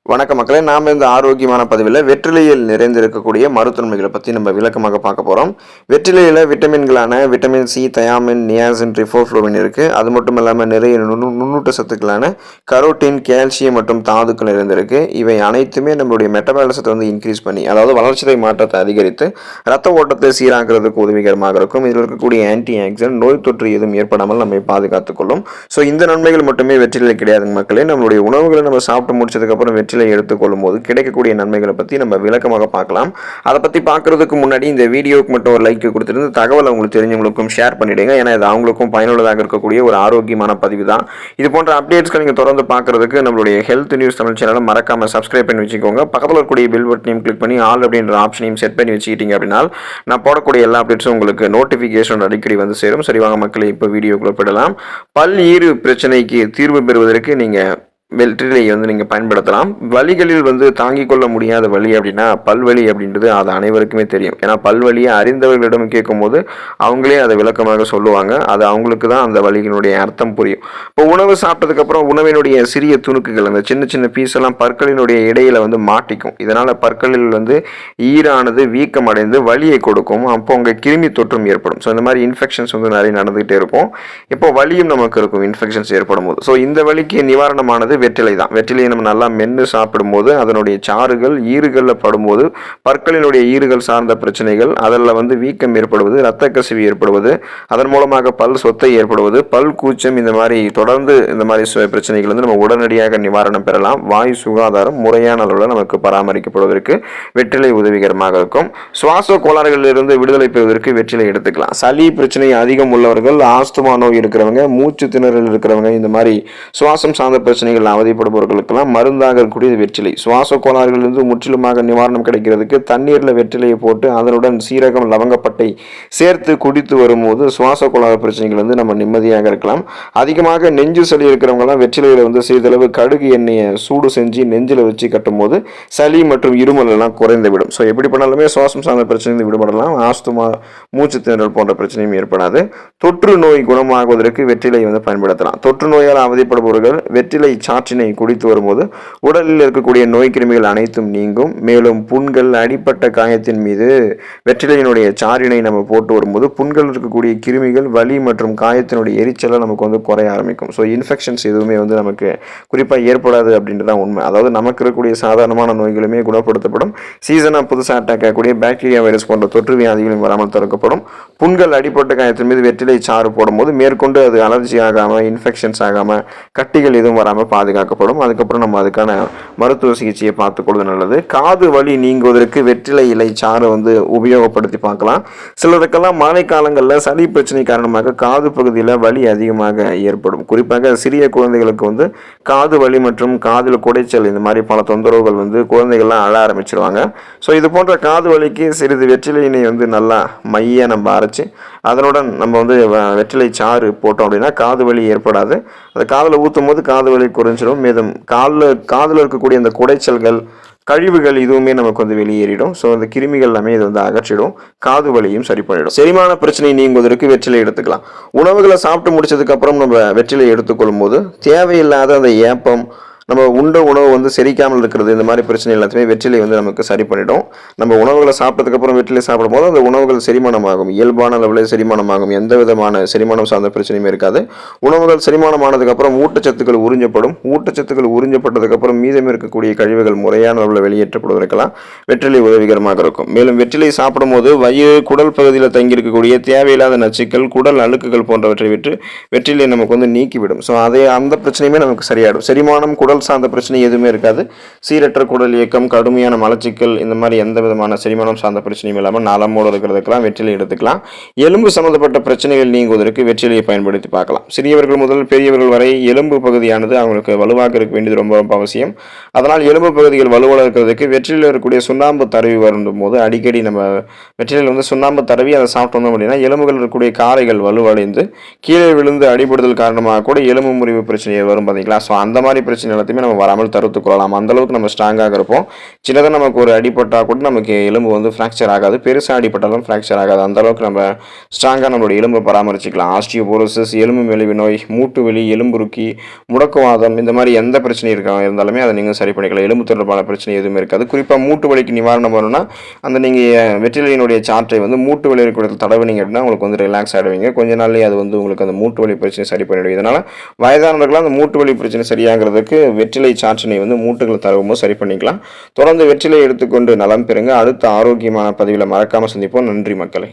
வணக்கம் மக்களே, நாம இந்த ஆரோக்கியமான பதிவில் வெற்றிலையில் நிறைந்திருக்கக்கூடிய மருத்துவமைகளை பற்றி நம்ம விளக்கமாக பார்க்க போகிறோம். வெற்றிலையில் விட்டமின்களான vitamin C, thiamine, niacin, riboflavin இருக்குது. அது மட்டும் இல்லாமல் நிறைய நுண்ணூட்ட சத்துக்களான கரோட்டின், கால்சியம் மற்றும் தாதுக்கள் நிறைந்திருக்கு. இவை அனைத்துமே நம்மளுடைய மெட்டபாலிசத்தை வந்து இன்க்ரீஸ் பண்ணி, அதாவது வளர்ச்சிதை மாற்றத்தை அதிகரித்து ரத்த ஓட்டத்தை சீராக்கிறதுக்கு உதவிகரமாக இருக்கும். இதில் இருக்கக்கூடிய ஆன்டி ஆக்சிடென்ட் நோய் தொற்று எதுவும் ஏற்படாமல் நம்மை பாதுகாத்துக் கொள்ளும். ஸோ இந்த நன்மைகள் மட்டுமே வெற்றிலை கிடையாதுங்க மக்களே. நம்மளுடைய உணவுகளை நம்ம சாப்பிட்டு முடிச்சதுக்கப்புறம் வெற்றிலை எடுத்துக்கொள்ளும் போது கிடைக்கக்கூடிய நன்மைகளை பற்றி நம்ம விளக்கமாக பார்க்கலாம். அதை பற்றி பார்க்கறதுக்கு முன்னாடி இந்த வீடியோக்கு மட்டும் ஒரு லைக் கொடுத்துருந்து தகவல் உங்களுக்கு தெரிஞ்சவங்களுக்கும் ஷேர் பண்ணிடுங்க. ஏன்னா இது அவங்களுக்கும் பயனுள்ளதாக இருக்கக்கூடிய ஒரு ஆரோக்கியமான பதிவு தான். இது போன்ற அப்டேட்ஸ்களை நீங்கள் தொடர்ந்து பார்க்கறதுக்கு நம்மளுடைய ஹெல்த் நியூஸ் தமிழ் சேனலை மறக்காம சப்ஸ்கிரைப் பண்ணி வச்சுக்கோங்க. பக்கத்தில் இருக்கக்கூடிய பெல் பட்டனையும் கிளிக் பண்ணி ஆல் அப்படின்ற ஆப்ஷனையும் செட் பண்ணி வச்சுக்கிட்டீங்க அப்படின்னா நான் போடக்கூடிய எல்லா அப்டேட்ஸும் உங்களுக்கு நோட்டிஃபிகேஷன் அடிக்கடி வந்து சேரும். சரி வாங்க மக்களே, இப்போ வீடியோக்குள்ள போயிடலாம். பல் ஈறு பிரச்சனைக்கு தீர்வு பெறுவதற்கு நீங்கள் வெற்றிலையை வந்து நீங்கள் பயன்படுத்தலாம். வலிகளில் வந்து தாங்கிக் கொள்ள முடியாத வலி அப்படின்னா பல்வலி அப்படின்றது அது அனைவருக்குமே தெரியும். ஏன்னா பல்வலியை அறிந்தவர்களிடம் கேட்கும் போது அவங்களே அதை விளக்கமாக சொல்லுவாங்க. அது அவங்களுக்கு தான் அந்த வலியினுடைய அர்த்தம் புரியும். இப்போ உணவு சாப்பிட்டதுக்கப்புறம் உணவினுடைய சிறிய துணுக்குகள், அந்த சின்ன சின்ன பீஸ் எல்லாம் பற்களினுடைய இடையில வந்து மாட்டிக்கும். இதனால் பற்களில் வந்து ஈரானது வீக்கம் அடைந்து வலியை கொடுக்கும். அப்போ அங்கே கிருமி தொற்றும் ஏற்படும். ஸோ இந்த மாதிரி இன்ஃபெக்ஷன்ஸ் வந்து நிறைய நடந்துகிட்டே இருக்கும். இப்போ வலியும் நமக்கு இருக்கும் இன்ஃபெக்ஷன்ஸ் ஏற்படும் போது. ஸோ இந்த வலிக்கு நிவாரணமானது வெற்றிலை தான். வெற்றிலையை நம்ம நல்லா மென்று சாப்பிடும்போது அதனுடைய சாறுகள் ஈறுகளில் படும்போது பற்களினுடைய ஈறுகள் சார்ந்த பிரச்சனைகள், அதில் வந்து வீக்கம் ஏற்படுவது, இரத்த கசிவு ஏற்படுவது, அதன் மூலமாக பல் சொத்தை ஏற்படுவது, பல் கூச்சம், இந்த மாதிரி தொடர்ந்து இந்த மாதிரி பிரச்சனைகள் வந்து நம்ம உடனடியாக நிவாரணம் பெறலாம். வாயு சுகாதாரம் முறையான அளவில் நமக்கு பராமரிக்கப்படுவதற்கு வெற்றிலை உதவிகரமாக இருக்கும். சுவாச கோளாறுகளிலிருந்து விடுதலை பெறுவதற்கு வெற்றிலை எடுத்துக்கலாம். சளி பிரச்சனை அதிகம் உள்ளவர்கள், ஆஸ்துமா நோய் இருக்கிறவங்க, மூச்சு திணறல் இருக்கிறவங்க, இந்த மாதிரி சுவாசம் சார்ந்த பிரச்சனைகள் அவதிப்படுபவர்களுக்கெல்லாம் மருந்தாக இருக்கக்கூடிய வெற்றிலை. சுவாச கோளாறுகளிலிருந்து முற்றிலுமாக நிவாரணம் கிடைக்கிறதுக்கு தண்ணீரில் வெற்றிலையை போட்டு அதனுடன் சீரகம், லவங்கப்பட்டை சேர்த்து குடித்து வரும்போது சுவாச கோளாறு பிரச்சனைகள் வந்து நம்ம நிம்மதியாக இருக்கலாம். அதிகமாக நெஞ்சு சளி இருக்கிறவங்கலாம் வெற்றிலையில் வந்து சிறிதளவு கடுகு எண்ணெயை சூடு செஞ்சு நெஞ்சில் வச்சு கட்டும் போது சளி மற்றும் இருமல் எல்லாம் குறைந்து விடும். ஸோ எப்படி பண்ணாலுமே சுவாசம் சார்ந்த பிரச்சனை விடுபடலாம். ஆஸ்துமா, மூச்சு திணறல் போன்ற பிரச்சனையும் ஏற்படாது. தொற்று நோய் குணமாகுவதற்கு வெற்றிலை வந்து பயன்படுத்தலாம். தொற்று நோயால் அவதிப்படுபவர்கள் வெற்றிலை சாற்றினை குடித்து வரும்போது உடலில் இருக்கக்கூடிய நோய் கிருமிகள் அனைத்தும் நீங்கும். மேலும் புண்கள், அடிப்பட்ட காயத்தின் மீது வெற்றிலையினுடைய சாறினை நம்ம போட்டு வரும்போது புண்கள் இருக்கக்கூடிய கிருமிகள், வலி மற்றும் காயத்தினுடைய எரிச்சலை நமக்கு வந்து குறைய ஆரம்பிக்கும். ஸோ இன்ஃபெக்ஷன்ஸ் எதுவுமே வந்து நமக்கு குறிப்பாக ஏற்படாது அப்படின்றதான் உண்மை. அதாவது நமக்கு இருக்கக்கூடிய சாதாரணமான நோய்களுமே குணப்படுத்தப்படும். சீசனாக புதுசாக அட்டாக் ஆகக்கூடிய பாக்டீரியா, வைரஸ் போன்ற தொற்று வியாதிகளும் வராமல் தடுக்கப்படும். புண்கள், அடிப்பட்ட காயத்தின் மீது வெற்றிலை சாறு போடும்போது மேற்கொண்டு அது அலர்ஜி ஆகாமல், இன்ஃபெக்ஷன்ஸ் ஆகாமல், கட்டிகள் எதுவும் வராமல் பாதுகாக்கப்படும். அதுக்கப்புறம் நம்ம அதுக்கான மருத்துவ சிகிச்சையை பார்த்துக்கொள்வது நல்லது. காது வலி நீங்குவதற்கு வெற்றிலை இலை சாறு வந்து உபயோகப்படுத்தி பார்க்கலாம். சிலருக்கெல்லாம் மழை காலங்களில் சளி பிரச்சனை காரணமாக காது பகுதியில் வலி அதிகமாக ஏற்படும். குறிப்பாக சிறிய குழந்தைகளுக்கு வந்து காது வலி மற்றும் காதில் குடைச்சல், இந்த மாதிரி பல தொந்தரவுகள் வந்து குழந்தைகள்லாம் அழ ஆரம்பிச்சிருவாங்க. ஸோ இது போன்ற காது வலிக்கு சிறிது வெற்றிலையினை வந்து நல்லா மைய நம்ம அரைச்சி அதனுடன் நம்ம வந்து வெற்றிலை சாறு போட்டோம் அப்படின்னா காது வலி ஏற்படாது. அதை காதில் ஊற்றும் போது காது வலி குறைஞ்சிடும். மேலும் காதில் இருக்கக்கூடிய அந்த குடைச்சல்கள், கழிவுகள் இதுவுமே நமக்கு வந்து வெளியேறிடும். ஸோ அந்த கிருமிகள் எல்லாமே இது வந்து அகற்றிடும். காது வலியும் சரி பண்ணிடும். செரிமான பிரச்சனை நீங்குவதற்கு வெற்றிலை எடுத்துக்கலாம். உணவுகளை சாப்பிட்டு முடிச்சதுக்கு அப்புறம் நம்ம வெற்றிலை எடுத்துக்கொள்ளும் போது தேவையில்லாத அந்த ஏப்பம், நம்ம உண்ட உணவு வந்து செரிக்காமல் இருக்கிறது, இந்த மாதிரி பிரச்சனை எல்லாத்தையுமே வெற்றிலை வந்து நமக்கு சரி பண்ணிடும். நம்ம உணவுகளை சாப்பிட்டதுக்கப்புறம் வெற்றிலை சாப்பிடும் போது அந்த உணவுகள் செரிமானமாகும். இயல்பான அளவில் செரிமானமாகும். எந்த விதமான செரிமானம் சார்ந்த பிரச்சனையுமே இருக்காது. உணவுகள் செரிமானமானதுக்கப்புறம் ஊட்டச்சத்துக்கள் உறிஞ்சப்படும். ஊட்டச்சத்துக்கள் உறிஞ்சப்பட்டதுக்கப்புறம் மீதம் இருக்கக்கூடிய கழிவுகள் முறையான அளவில் வெளியேற்றப்படுவதற்கெல்லாம் வெற்றிலை உதவிகரமாக இருக்கும். மேலும் வெற்றிலை சாப்பிடும் போது வயிறு, குடல் பகுதியில் தங்கியிருக்கக்கூடிய தேவையில்லாத நச்சுக்கள், குடல் அழுக்குகள் போன்றவற்றை விட்டு வெற்றிலை நமக்கு வந்து நீக்கிவிடும். ஸோ அந்த பிரச்சனையுமே நமக்கு சரியாயிடும். செரிமானம், குடல் சார்ந்த பிரச்சனை எதுவுமே இருக்காது. சீரற்ற குடல் இயக்கம், கடுமையான மலச்சிக்கல், இந்த மாதிரி எந்த விதமான செரிமானம் சார்ந்த பிரச்சனையும் இல்லாமல் நலமோடு இருக்கிறதுக்கெல்லாம் வெற்றிலை எடுத்துக்கலாம். எலும்பு சம்பந்தப்பட்ட பிரச்சனைகள் நீங்குவதற்கு வெற்றிலையை பயன்படுத்தி பார்க்கலாம். சிறியவர்கள் முதல் பெரியவர்கள் வரை எலும்பு பகுதியானது அவங்களுக்கு வலுவாக இருக்க வேண்டியது ரொம்ப ரொம்ப அவசியம். அதனால் எலும்பு பகுதிகள் வலுவாக இருக்கிறதுக்கு வெற்றிலையில் இருக்கக்கூடிய சுண்ணாம்பு தடவி வரும் போது அடிக்கடி நம்ம வெற்றிலையில் வந்து சுண்ணாம்பு தடவி அதை சாப்பிட்டு வந்தோம் அப்படின்னா எலும்புகள் இருக்கக்கூடிய காரைகள் வலுவடைந்து கீழே விழுந்து அடிபடுதல் காரணமாக கூட எலும்பு முறிவு பிரச்சனை வரும் பார்த்தீங்களா. ஸோ அந்த மாதிரி பிரச்சனை எல்லாத்தையுமே நம்ம வராமல் தடுத்துக் கொள்ளலாம். அந்தளவுக்கு நம்ம ஸ்ட்ராங்காக இருப்போம். சின்னதாக நமக்கு ஒரு அடிபட்டால் கூட நமக்கு எலும்பு வந்து ஃப்ராக்சர் ஆகாது. பெருசாக அடிபட்டாலும் ஃப்ராக்சர் ஆகாது. அந்தளவுக்கு நம்ம ஸ்ட்ராங்காக நம்மளுடைய எலும்பை பராமரிச்சிக்கலாம். ஆஸ்டியோபோரோசிஸ், எலும்பு மெலிவு நோய், மூட்டு வலி, எலும்புருக்கி, முடக்குவாதம் இந்த மாதிரி எந்த பிரச்சனை இருந்தாலுமே அதை நீங்கள் சரி பண்ணிக்கலாம். எலும்பு தொடர்பான பிரச்சனை எதுவுமே இருக்காது. குறிப்பாக மூட்டு வலிக்கு நிவாரணம் வரணும்னா அந்த நீங்கள் வெற்றிலையினுடைய சாற்றை வந்து மூட்டு வலி இருக்கிற தடவினீங்க அப்படின்னா உங்களுக்கு வந்து ரிலாக்ஸ் ஆகிடுவீங்க. கொஞ்ச நாள்லேயே அது வந்து உங்களுக்கு அந்த மூட்டு வலி பிரச்சனை சரி பண்ணிவிடும். இதனால் வயதானவர்களாக அந்த மூட்டு வலி பிரச்சனை சரியாகிறதுக்கு வெற்றிலை சாற்றினை வந்து மூட்டுகளை தடவும்போது சரி பண்ணிக்கலாம். தொடர்ந்து வெற்றிலை எடுத்துக்கொண்டு நலம் பெறுங்க. அடுத்த ஆரோக்கியமான பதிவில் மறக்காமல் சந்திப்போம். நன்றி மக்களே.